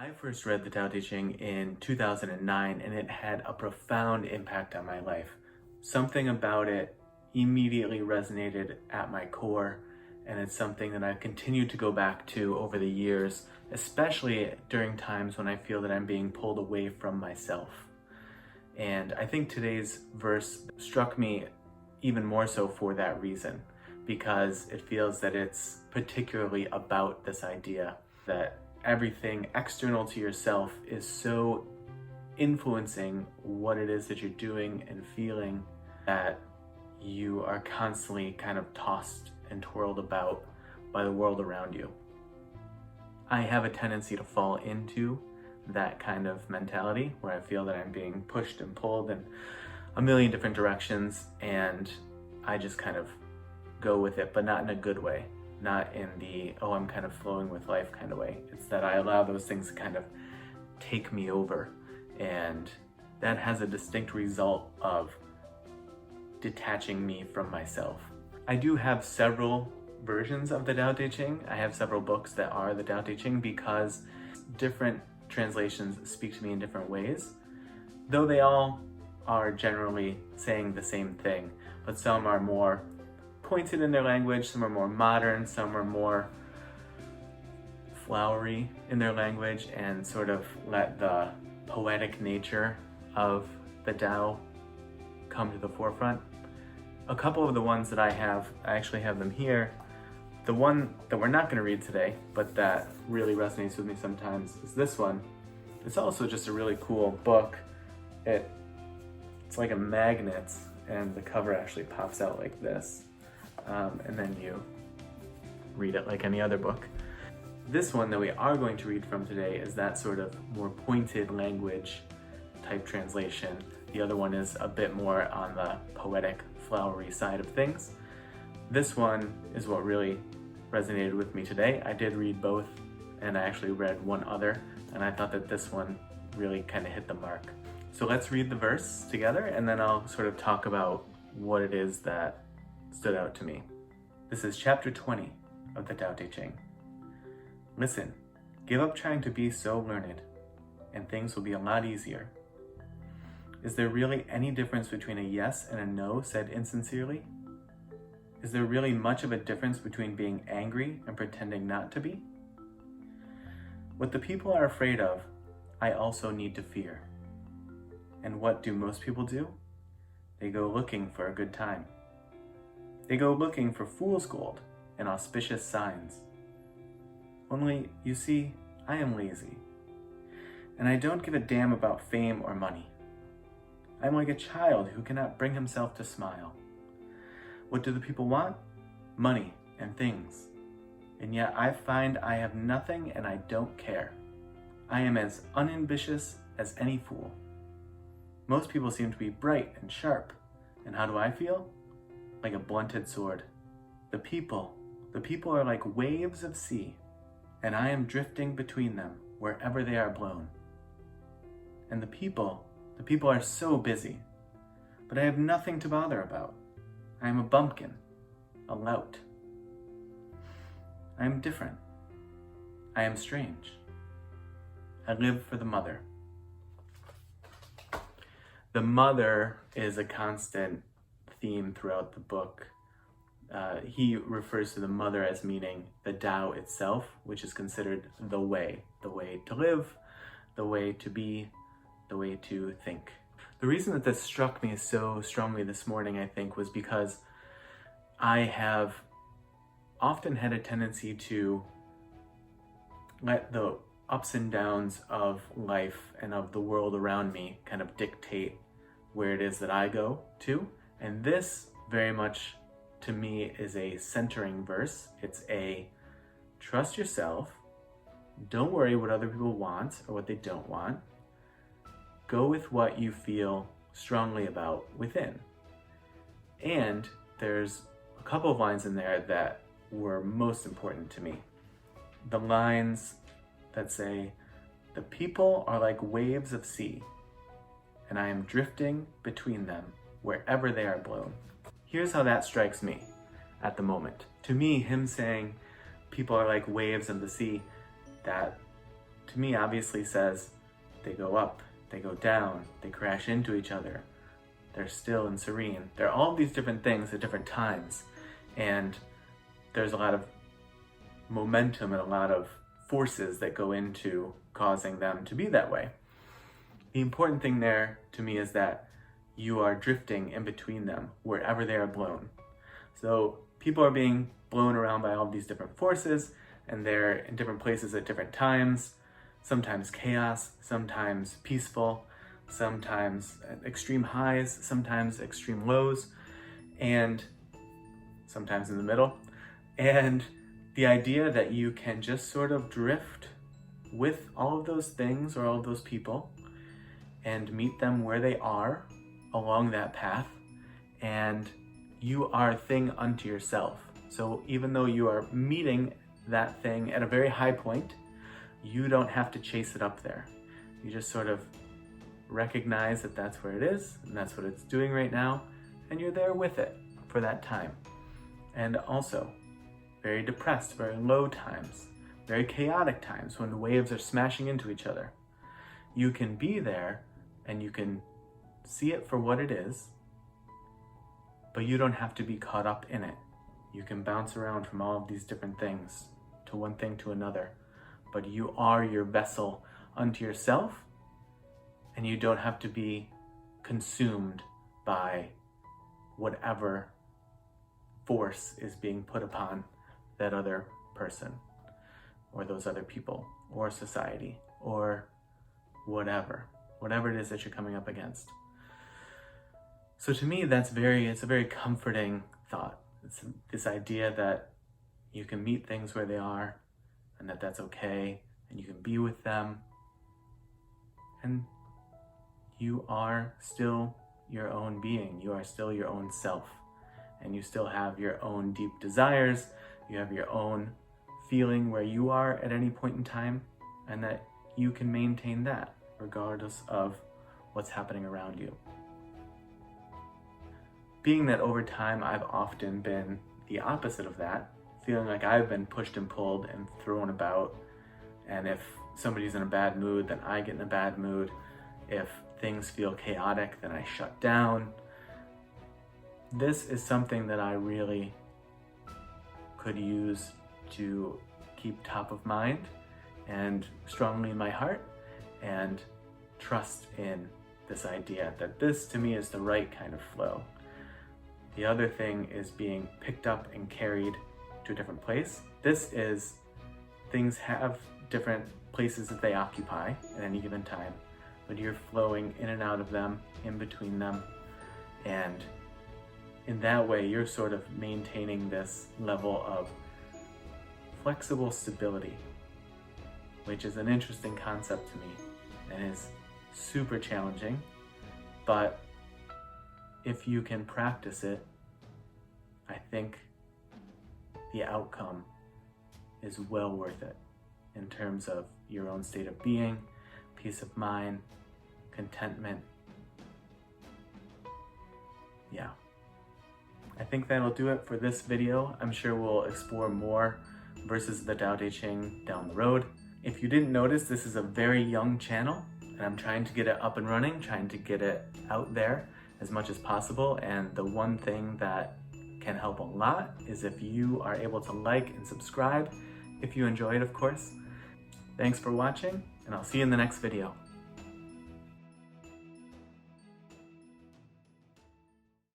I first read the Tao Te Ching in 2009 and it had a profound impact on my life. Something about it immediately resonated at my core, and it's something that I've continued to go back to over the years, especially during times when I feel that I'm being pulled away from myself. And I think today's verse struck me even more so for that reason, because it feels that it's particularly about this idea that everything external to yourself is so influencing what it is that you're doing and feeling that you are constantly kind of tossed and twirled about by the world around you. I have a tendency to fall into that kind of mentality where I feel that I'm being pushed and pulled in a million different directions, and I just kind of go with it, but not in a good way. Not in the, oh, I'm kind of flowing with life kind of way. It's that I allow those things to kind of take me over. And that has a distinct result of detaching me from myself. I do have several versions of the Tao Te Ching. I have several books that are the Tao Te Ching because different translations speak to me in different ways, though they all are generally saying the same thing, but some are more pointed in their language, some are more modern, some are more flowery in their language and sort of let the poetic nature of the Tao come to the forefront. A couple of the ones that I actually have them here. The one that we're not going to read today, but that really resonates with me sometimes, is this one. It's also just a really cool book. It's like a magnet, and the cover actually pops out like this. And then you read it like any other book. This one that we are going to read from today is that sort of more pointed language type translation. The other one is a bit more on the poetic, flowery side of things. This one is what really resonated with me today. I did read both, and I actually read one other, and I thought that this one really kind of hit the mark. So let's read the verse together, and then I'll sort of talk about what it is that stood out to me. This is chapter 20 of the Tao Te Ching. Listen, give up trying to be so learned, and things will be a lot easier. Is there really any difference between a yes and a no said insincerely? Is there really much of a difference between being angry and pretending not to be? What the people are afraid of, I also need to fear. And what do most people do? They go looking for a good time. They go looking for fool's gold and auspicious signs. Only, you see, I am lazy, and I don't give a damn about fame or money. I'm like a child who cannot bring himself to smile. What do the people want? Money and things. And yet I find I have nothing and I don't care. I am as unambitious as any fool. Most people seem to be bright and sharp, and how do I feel? Like a blunted sword. The people are like waves of sea, and I am drifting between them wherever they are blown. And the people are so busy, but I have nothing to bother about. I am a bumpkin, a lout. I am different. I am strange. I live for the mother. The mother is a constant theme throughout the book. He refers to the mother as meaning the Tao itself, which is considered the way to live, the way to be, the way to think. The reason that this struck me so strongly this morning, I think, was because I have often had a tendency to let the ups and downs of life and of the world around me kind of dictate where it is that I go to. And this very much to me is a centering verse. It's a trust yourself. Don't worry what other people want or what they don't want. Go with what you feel strongly about within. And there's a couple of lines in there that were most important to me. The lines that say, the people are like waves of sea, and I am drifting between them wherever they are blown. Here's how that strikes me at the moment. To me, him saying people are like waves of the sea, that to me obviously says they go up, they go down, they crash into each other, they're still and serene. There are all these different things at different times, and there's a lot of momentum and a lot of forces that go into causing them to be that way. The important thing there to me is that you are drifting in between them wherever they are blown. So people are being blown around by all these different forces, and they're in different places at different times, sometimes chaos, sometimes peaceful, sometimes extreme highs, sometimes extreme lows, and sometimes in the middle. And the idea that you can just sort of drift with all of those things or all of those people and meet them where they are along that path, and you are a thing unto yourself. So even though you are meeting that thing at a very high point, you don't have to chase it up there. You just sort of recognize that that's where it is and that's what it's doing right now, and you're there with it for that time. And also very depressed, very low times, very chaotic times when the waves are smashing into each other. You can be there and you can see it for what it is, but you don't have to be caught up in it. You can bounce around from all of these different things to one thing to another, but you are your vessel unto yourself, and you don't have to be consumed by whatever force is being put upon that other person or those other people or society or whatever it is that you're coming up against. So to me, it's a very comforting thought. It's this idea that you can meet things where they are, and that that's okay, and you can be with them, and you are still your own being. You are still your own self, and you still have your own deep desires. You have your own feeling where you are at any point in time, and that you can maintain that regardless of what's happening around you. Being that over time I've often been the opposite of that, feeling like I've been pushed and pulled and thrown about, and if somebody's in a bad mood, then I get in a bad mood. If things feel chaotic, then I shut down. This is something that I really could use to keep top of mind and strongly in my heart, and trust in this idea that this to me is the right kind of flow. The other thing is being picked up and carried to a different place. This is, things have different places that they occupy at any given time, but you're flowing in and out of them, in between them, and in that way you're sort of maintaining this level of flexible stability, which is an interesting concept to me and is super challenging, but if you can practice it, I think the outcome is well worth it in terms of your own state of being, peace of mind, contentment. Yeah. I think that'll do it for this video. I'm sure we'll explore more verses of the Tao Te Ching down the road. If you didn't notice, this is a very young channel, and I'm trying to get it up and running, trying to get it out there as much as possible. And the one thing that can help a lot is if you are able to like and subscribe, if you enjoy it, of course. Thanks for watching, and I'll see you in the next video.